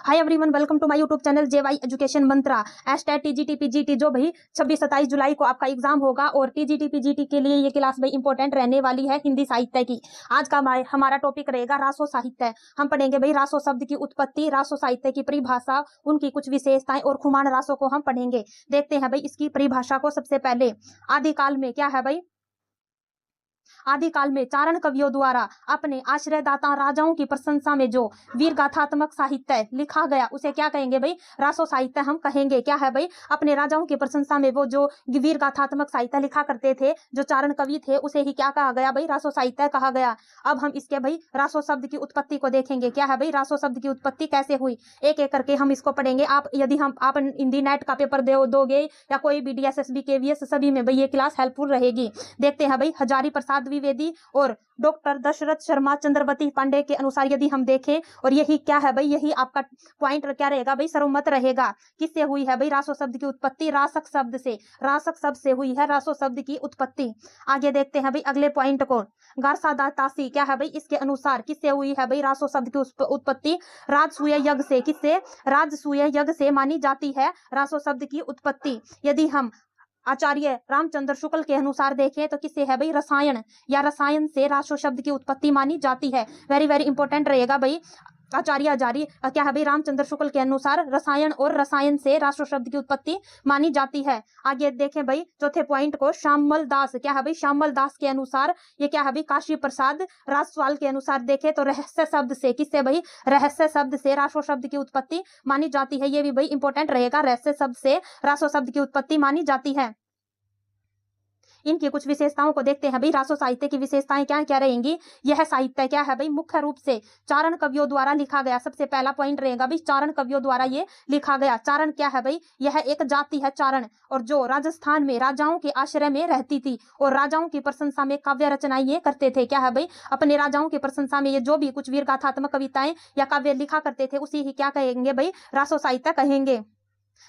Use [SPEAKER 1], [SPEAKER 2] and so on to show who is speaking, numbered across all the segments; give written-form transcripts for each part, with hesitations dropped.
[SPEAKER 1] Hi everyone, welcome to my YouTube channel JY education Mantra. एस्टेट TGT PGT जो भाई 26-27 जुलाई को आपका एग्जाम होगा और टीजीटी पीजीटी के लिए ये क्लास भाई इंपॉर्टेंट रहने वाली है हिंदी साहित्य की। आज का हमारा टॉपिक रहेगा रासो साहित्य। हम पढ़ेंगे भाई रासो शब्द की उत्पत्ति, रासो साहित्य की परिभाषा, उनकी कुछ विशेषताएं और खुमान रासो को हम पढ़ेंगे। देखते हैं भाई इसकी परिभाषा को। सबसे पहले आदिकाल में क्या है भाई, आदिकाल में चारण कवियों द्वारा अपने आश्रयदाता राजाओं की प्रशंसा में जो वीर गाथात्मक साहित्य लिखा गया उसे क्या कहेंगे भाई, रासो साहित्य हम कहेंगे। क्या है भाई, अपने राजाओं की प्रशंसा में वो जो वीर गाथात्मक साहित्य लिखा करते थे, जो चारण कवि थे, उसे ही क्या कहा गया भाई, रासो साहित्य कहा गया। अब हम इसके भाई रासो शब्द की उत्पत्ति को देखेंगे। क्या है भाई, रासो शब्द की उत्पत्ति कैसे हुई, एक एक करके हम इसको पढ़ेंगे। आप यदि आप हिंदी नेट का पेपर दोगे या कोई भी DSSB KVS सभी में भाई ये क्लास हेल्पफुल रहेगी। देखते हैं भाई, हजारी प्रसाद द्विवेदी और डॉक्टर दशरथ शर्मा चंद्रवती पांडे के अनुसार यदि हम देखें, और यही क्या है भाई, यही आपका पॉइंट क्या रहेगा भाई, सर्वमत रहेगा। किससे हुई है भाई रासो शब्द की उत्पत्ति, रासक शब्द से, रासक शब्द से हुई है रासो शब्द की उत्पत्ति। आगे देखते हैं भाई अगले पॉइंट को। गारसादा तासी क्या है भाई, इसके अनुसार किससे हुई है भाई रासो शब्द की उत्पत्ति, राजसूय यज्ञ से। किससे, राजसूय यज्ञ से मानी जाती है रासो शब्द की उत्पत्ति। यदि हम आचार्य रामचंद्र शुक्ल के अनुसार देखें तो किससे है भाई, रसायन या रसायन से रासो शब्द की उत्पत्ति मानी जाती है। वेरी वेरी इंपॉर्टेंट रहेगा भाई। आचार्य आचार्य क्या है भाई, रामचंद्र शुक्ल के अनुसार रसायन और रसायन से रासो शब्द की उत्पत्ति मानी जाती है। आगे देखें भाई चौथे पॉइंट को। श्यामल दास क्या है भाई, श्यामल दास के अनुसार ये क्या है भाई, काशी प्रसाद राजस्वाल के अनुसार देखें तो रहस्य शब्द से, किससे भाई, रहस्य शब्द से रासो शब्द की उत्पत्ति मानी जाती है। ये भी भाई इंपॉर्टेंट रहेगा, रहस्य शब्द से रासो शब्द की उत्पत्ति मानी जाती है। इनकी कुछ विशेषताओं को देखते हैं भाई। रासो साहित्य की विशेषताएं क्या क्या रहेंगी। यह साहित्य क्या है भाई, मुख्य रूप से चारण कवियों द्वारा लिखा गया। सबसे पहला पॉइंट रहेगा भाई, चारण कवियों द्वारा ये लिखा गया। चारण क्या है भाई, यह एक जाति है चारण, और जो राजस्थान में राजाओं के आश्रय में रहती थी और राजाओं की प्रशंसा में काव्य रचनाएं ये करते थे। क्या है भाई, अपने राजाओं की प्रशंसा में ये जो भी कुछ वीर गाथात्मक कविताएं या काव्य लिखा करते थे उसी ही क्या कहेंगे भाई, रासो साहित्य कहेंगे।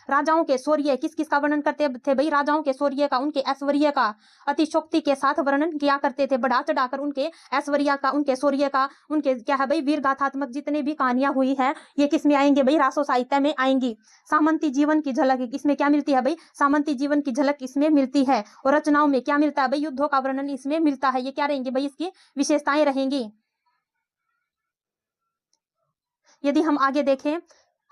[SPEAKER 1] राजाओं के शौर्य, किस किस का वर्णन करते थे भाई, राजाओं के शौर्य का, उनके ऐश्वर्य का अतिशोक्ति के साथ वर्णन किया करते थे, बढ़ा चढ़ाकर उनके ऐश्वर्य का, उनके शौर्य का, उनके क्या है भाई वीर गाथात्मक जितने भी कहानियां हुई है ये किस में आएंगे भाई, रासो साहित्य में आएंगी। सामंती जीवन की झलक इसमें क्या मिलती है भाई, सामंती जीवन की झलक इसमें मिलती है। और रचनाओं में क्या मिलता है भाई, युद्धों का वर्णन इसमें मिलता है। ये क्या रहेंगे भाई, इसकी विशेषताएं रहेंगी। यदि हम आगे देखें,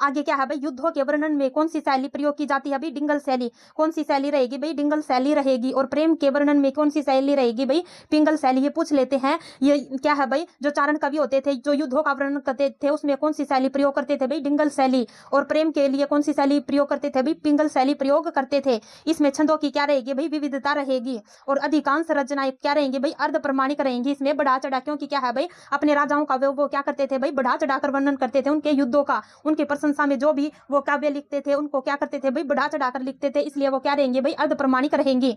[SPEAKER 1] आगे क्या है भाई, युद्धों के वर्णन में कौन सी शैली प्रयोग की जाती है भाई, डिंगल शैली। कौन सी शैली रहेगी भाई, डिंगल शैली रहेगी। और प्रेम के वर्णन में कौन सी शैली रहेगी भाई, पिंगल शैली। ये पूछ लेते हैं। ये क्या है भाई, जो चारण कवि होते थे जो युद्धों का वर्णन करते थे उसमें कौन सी शैली प्रयोग करते थे भाई, डिंगल शैली। और प्रेम के लिए कौन सी शैली प्रयोग करते थे भाई, पिंगल शैली प्रयोग करते थे। इसमें छंदों की क्या रहेगी भाई, विविधता रहेगी। और अधिकांश रचनाएं क्या रहेंगी भाई, अर्ध प्रमाणिक रहेंगी। इसमें बढ़ा चढ़ा, क्योंकि क्या है भाई, अपने राजाओं का वो क्या करते थे भाई, बढ़ा चढ़ाकर वर्णन करते थे उनके युद्धों का। उनकी प्रशंसा में जो भी वो काव्य लिखते थे उनको क्या करते थे भाई, बढ़ा चढ़ाकर लिखते थे, इसलिए वो क्या रहेंगे भाई, अर्ध प्रमाणिक रहेंगी।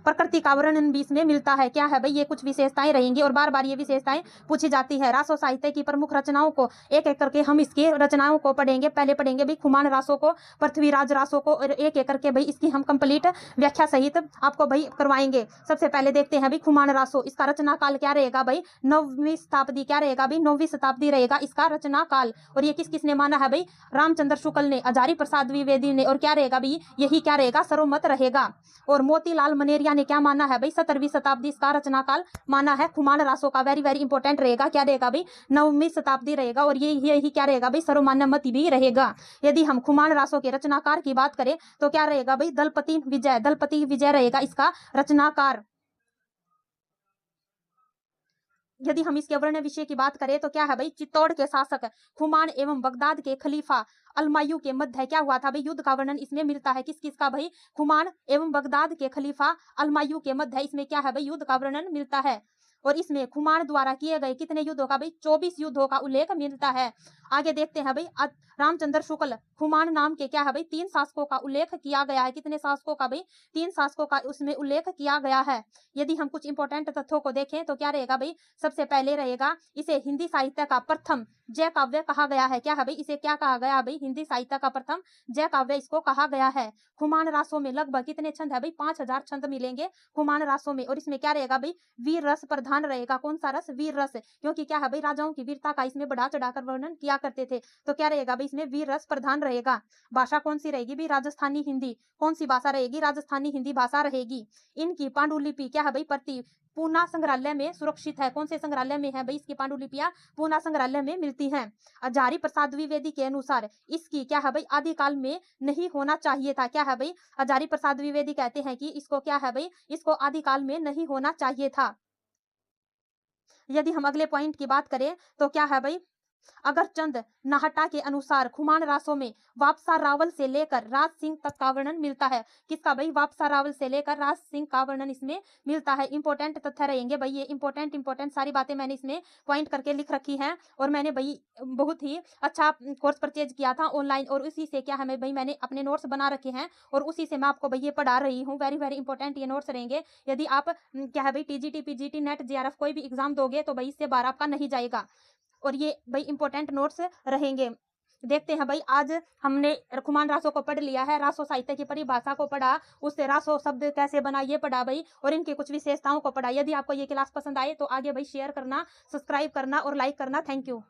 [SPEAKER 1] प्रकृति का वर्णन भी इसमें मिलता है। क्या है भाई, ये कुछ विशेषताएं रहेंगी और बार बार ये विशेषताएं पूछी जाती है। रासो साहित्य की प्रमुख रचनाओं को एक एक करके हम इसकी रचनाओं को पढ़ेंगे। पहले पढ़ेंगे भाई खुमान रासो को, पृथ्वीराज रासो को, और एक एक करके भाई इसकी हम कंप्लीट व्याख्या सहित आपको भाई करवाएंगे। सबसे पहले देखते हैं भाई खुमान रासो। इसका रचना काल क्या रहेगा भाई, 9वीं शताब्दी। क्या रहेगा भाई, 9वीं शताब्दी रहेगा इसका रचना काल। और ये किस किसने माना है भाई, रामचंद्र शुक्ल ने, हजारी प्रसाद द्विवेदी ने, और क्या रहेगा भाई, यही क्या रहेगा, सर्वमत रहेगा। और मोतीलाल मनेरिया ने क्या माना है भाई, 17वीं शताब्दी इसका रचना काल माना है खुमान रासो का। वेरी वेरी इंपॉर्टेंट रहेगा। क्या रहेगा भाई, 9वीं शताब्दी रहेगा। और यही क्या रहेगा भाई, सर्वमान्य मत भी रहेगा। यदि हम खुमान रासो के रचनाकार की बात करें तो क्या रहेगा भाई, दलपति विजय, दलपति विजय रहेगा इसका रचनाकार। यदि हम इसके वर्ण विषय की बात करें तो क्या है भाई, चित्तौड़ के शासक खुमान एवं बगदाद के खलीफा अलमायू के मध्य क्या हुआ था भाई, युद्ध का वर्णन इसमें मिलता है। किस किस का भाई, खुमान एवं बगदाद के खलीफा अलमायू के मध्य इसमें क्या है भाई, युद्ध का वर्णन मिलता है। और इसमें खुमान द्वारा किए गए कितने युद्धों का भाई, 24 युद्धों का उल्लेख मिलता है। आगे देखते हैं भाई, रामचंद्र शुक्ल खुमान नाम के क्या है भाई 3 शासकों का उल्लेख किया गया है। कितने शासकों का भाई? 3 शासकों का उसमें उल्लेख किया गया है। यदि हम कुछ इंपॉर्टेंट तथ्यों को देखें तो क्या रहेगा भाई? सबसे पहले रहेगा इसे हिंदी साहित्य का प्रथम जय काव्य कहा गया है। क्या है भाई? इसे क्या कहा गया भाई? हिंदी साहित्य का प्रथम जय काव्य इसको कहा गया है। खुमान रासों में लगभग कितने छंद है भाई? 5000 छंद मिलेंगे खुमान रासों में। और इसमें क्या रहेगा भाई? वीर रस प्रधान रहेगा। कौन सा रस? वीर रस। क्योंकि क्या है भाई? राजाओं की वीरता का इसमें बढ़ा चढ़ाकर वर्णन किया करते थे। तो क्या रहेगा भाई? इसमें वीर रस प्रधान रहेगा। भाषा कौन सी रहेगी भाई? राजस्थानी हिंदी। कौन सी भाषा रहेगी? राजस्थानी हिंदी भाषा रहेगी। इनकी पांडुलिपि क्या है भाई? प्रति पूना संग्रहालय में सुरक्षित है। कौन से संग्रहालय में है भाई? इसकी पांडुलिपियां पूना संग्रहालय में मिलती हैं। हजारी प्रसाद द्विवेदी के अनुसार इसकी क्या है भाई? आदिकाल में नहीं होना चाहिए था। क्या है भाई? हजारी प्रसाद द्विवेदी कहते हैं कि इसको क्या है भाई? इसको आदिकाल में नहीं होना चाहिए था। यदि हम अगले पॉइंट की बात करें तो क्या है भाई? अगरचंद नाहटा के अनुसार खुमान रासों में वापसा रावल से लेकर राज सिंह तक का वर्णन मिलता है। किसका भाई? वापसा रावल से लेकर राज सिंह का वर्णन इसमें मिलता है। इंपॉर्टेंट तथ्य रहेंगे भाई, ये इंपॉर्टेंट सारी बातें मैंने इसमें पॉइंट करके लिख रखी हैं। और मैंने भाई बहुत ही अच्छा कोर्स परचेज किया था ऑनलाइन, और उसी से क्या है भाई मैंने अपने नोट्स बना रखे हैं और उसी से मैं आपको भाई ये पढ़ा रही हूँ। वेरी वेरी इंपॉर्टेंट ये नोट्स रहेंगे। यदि आप क्या है भाई टीजीटी पीजीटी नेट जेआरएफ कोई भी एग्जाम दोगे तो भाई इससे बाहर आपका नहीं जाएगा। और ये भाई इंपॉर्टेंट नोट्स रहेंगे। देखते हैं भाई, आज हमने खुमान रासों को पढ़ लिया है, रासो साहित्य की परिभाषा को पढ़ा, उससे रासो शब्द कैसे बना ये पढ़ा भाई, और इनकी कुछ विशेषताओं को पढ़ा। यदि आपको ये क्लास पसंद आए तो आगे भाई शेयर करना, सब्सक्राइब करना और लाइक करना। Thank you.